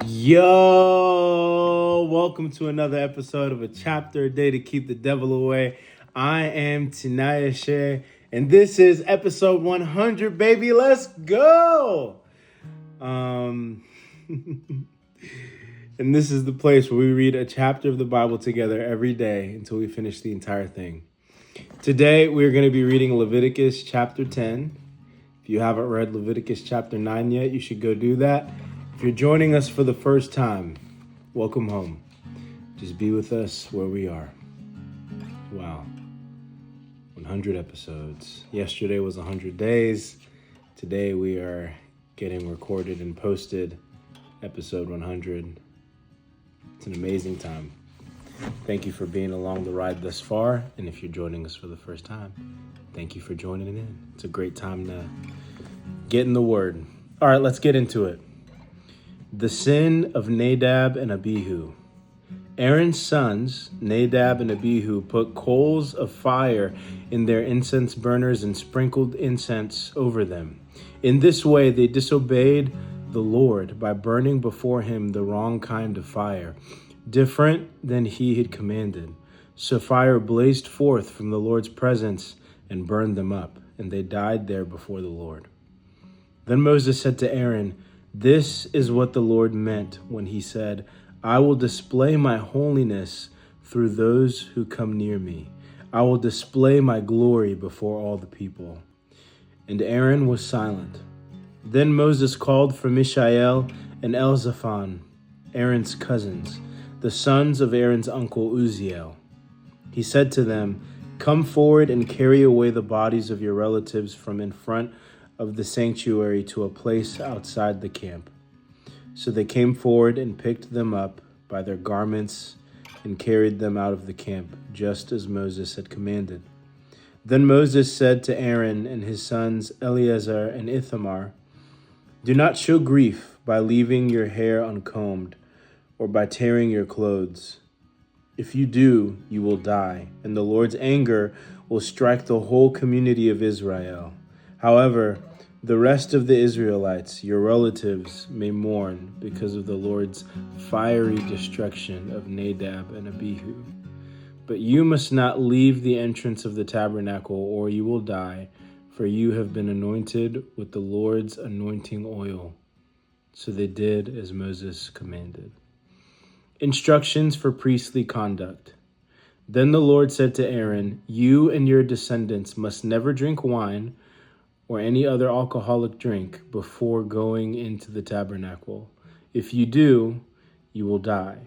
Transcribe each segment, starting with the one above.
Yo, welcome to another episode of A Chapter a Day to Keep the Devil Away. I am Tinaya Shea, and this is episode 100, baby. Let's go! And this is the place where we read a chapter of the Bible together every day until we finish the entire thing. Today, we're going to be reading Leviticus chapter 10. If you haven't read Leviticus chapter 9 yet, you should go do that. If you're joining us for the first time, welcome home. Just be with us where we are. Wow. 100 episodes. Yesterday was 100 days. Today we are getting recorded and posted episode 100. It's an amazing time. Thank you for being along the ride thus far. And if you're joining us for the first time, thank you for joining in. It's a great time to get in the Word. All right, let's get into it. The sin of Nadab and Abihu. Aaron's sons, Nadab and Abihu, put coals of fire in their incense burners and sprinkled incense over them. In this way, they disobeyed the Lord by burning before him the wrong kind of fire, different than he had commanded. So fire blazed forth from the Lord's presence and burned them up, and they died there before the Lord. Then Moses said to Aaron, "This is what the Lord meant when he said, 'I will display my holiness through those who come near me. I will display my glory before all the people.'" And Aaron was silent. Then Moses called for Mishael and Elzaphan, Aaron's cousins, the sons of Aaron's uncle Uzziel. He said to them, "Come forward and carry away the bodies of your relatives from in front of the sanctuary to a place outside the camp." So they came forward and picked them up by their garments and carried them out of the camp, just as Moses had commanded. Then Moses said to Aaron and his sons Eleazar and Ithamar, "Do not show grief by leaving your hair uncombed or by tearing your clothes. If you do, you will die, and the Lord's anger will strike the whole community of Israel. However, the rest of the Israelites, your relatives, may mourn because of the Lord's fiery destruction of Nadab and Abihu. But you must not leave the entrance of the tabernacle, or you will die, for you have been anointed with the Lord's anointing oil." So they did as Moses commanded. Instructions for priestly conduct. Then the Lord said to Aaron, "You and your descendants must never drink wine or any other alcoholic drink before going into the tabernacle. If you do, you will die.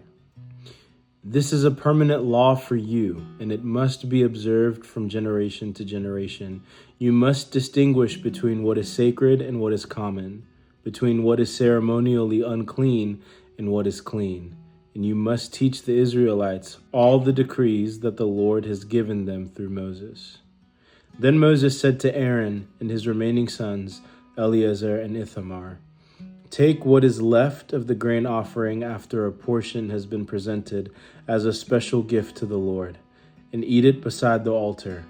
This is a permanent law for you, and it must be observed from generation to generation. You must distinguish between what is sacred and what is common, between what is ceremonially unclean and what is clean. And you must teach the Israelites all the decrees that the Lord has given them through Moses." Then Moses said to Aaron and his remaining sons, Eleazar and Ithamar, "Take what is left of the grain offering after a portion has been presented as a special gift to the Lord, and eat it beside the altar.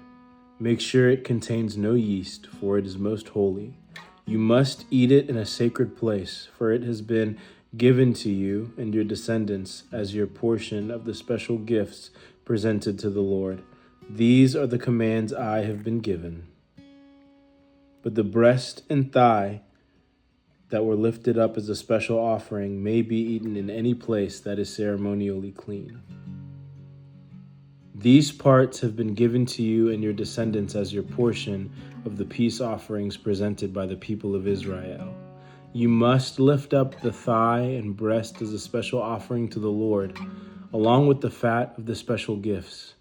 Make sure it contains no yeast, for it is most holy. You must eat it in a sacred place, for it has been given to you and your descendants as your portion of the special gifts presented to the Lord. These are the commands I have been given. But the breast and thigh that were lifted up as a special offering may be eaten in any place that is ceremonially clean. These parts have been given to you and your descendants as your portion of the peace offerings presented by the people of Israel. You must lift up the thigh and breast as a special offering to the Lord, along with the fat of the special gifts.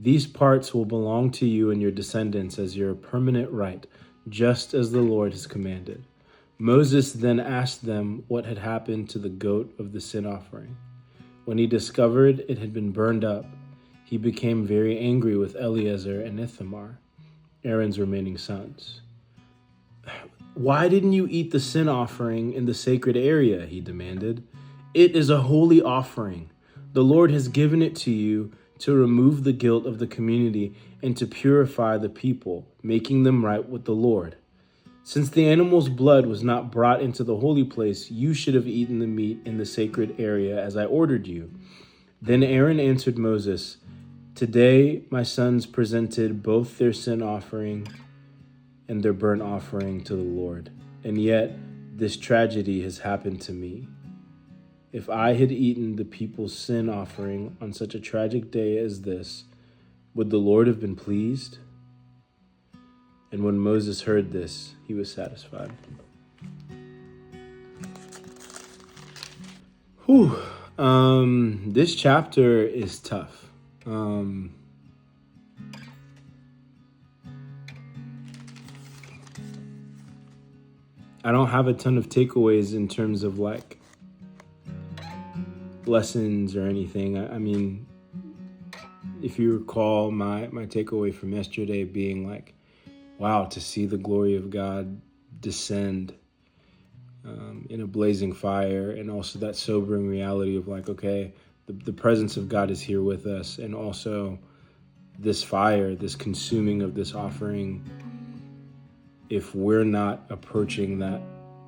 These parts will belong to you and your descendants as your permanent right, just as the Lord has commanded." Moses then asked them what had happened to the goat of the sin offering. When he discovered it had been burned up, he became very angry with Eleazar and Ithamar, Aaron's remaining sons. "Why didn't you eat the sin offering in the sacred area?" he demanded. "It is a holy offering. The Lord has given it to you to remove the guilt of the community and to purify the people, making them right with the Lord. Since the animal's blood was not brought into the holy place, you should have eaten the meat in the sacred area as I ordered you." Then Aaron answered Moses, "Today my sons presented both their sin offering and their burnt offering to the Lord, and yet this tragedy has happened to me. If I had eaten the people's sin offering on such a tragic day as this, would the Lord have been pleased?" And when Moses heard this, he was satisfied. Whew. This chapter is tough. I don't have a ton of takeaways in terms of like lessons or anything. I mean, if you recall my takeaway from yesterday being like, wow, to see the glory of God descend in a blazing fire, and also that sobering reality of like, okay, the presence of God is here with us, and also this fire, this consuming of this offering, if we're not approaching that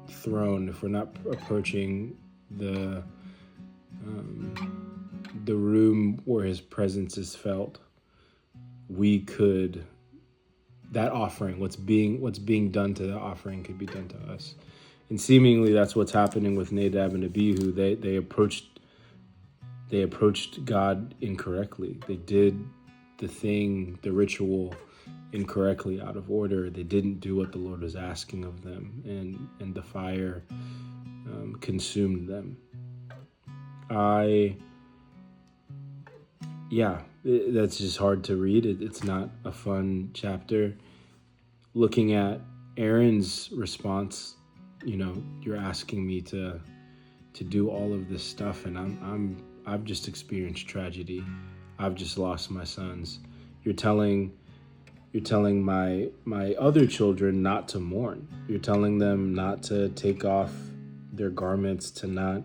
throne, if we're not approaching the room where his presence is felt, that offering, what's being done to the offering could be done to us. And seemingly that's what's happening with Nadab and Abihu. They approached God incorrectly. They did the ritual incorrectly, out of order. They didn't do what the Lord was asking of them, and the fire consumed them. That's just hard to read. It's not a fun chapter. Looking at Aaron's response, you're asking me to do all of this stuff, and I've just experienced tragedy. I've just lost my sons. You're telling my other children not to mourn. You're telling them not to take off their garments, to not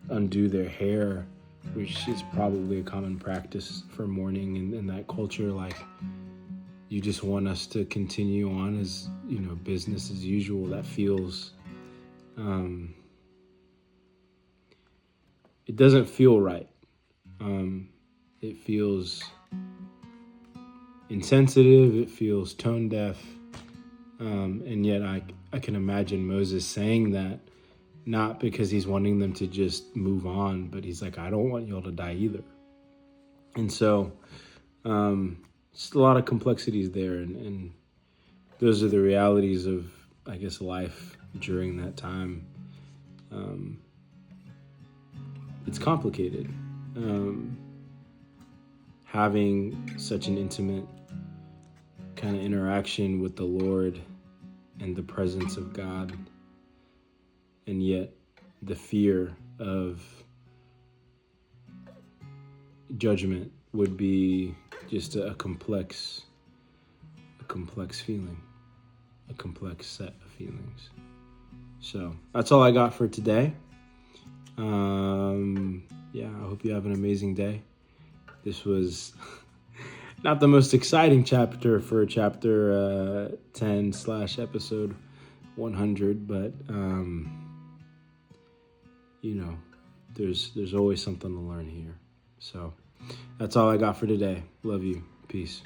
undo their hair, which is probably a common practice for mourning in that culture. Like, you just want us to continue on as, business as usual. That feels, it doesn't feel right. It feels insensitive. It feels tone deaf. And yet I can imagine Moses saying that, not because he's wanting them to just move on, but he's like, I don't want y'all to die either. And so, just a lot of complexities there. And those are the realities of, I guess, life during that time. It's complicated. Having such an intimate kind of interaction with the Lord and the presence of God, and yet the fear of judgment would be just a complex feeling, a complex set of feelings. So that's all I got for today. I hope you have an amazing day. This was not the most exciting chapter for chapter 10 / episode 100, but there's always something to learn here. So that's all I got for today. Love you. Peace.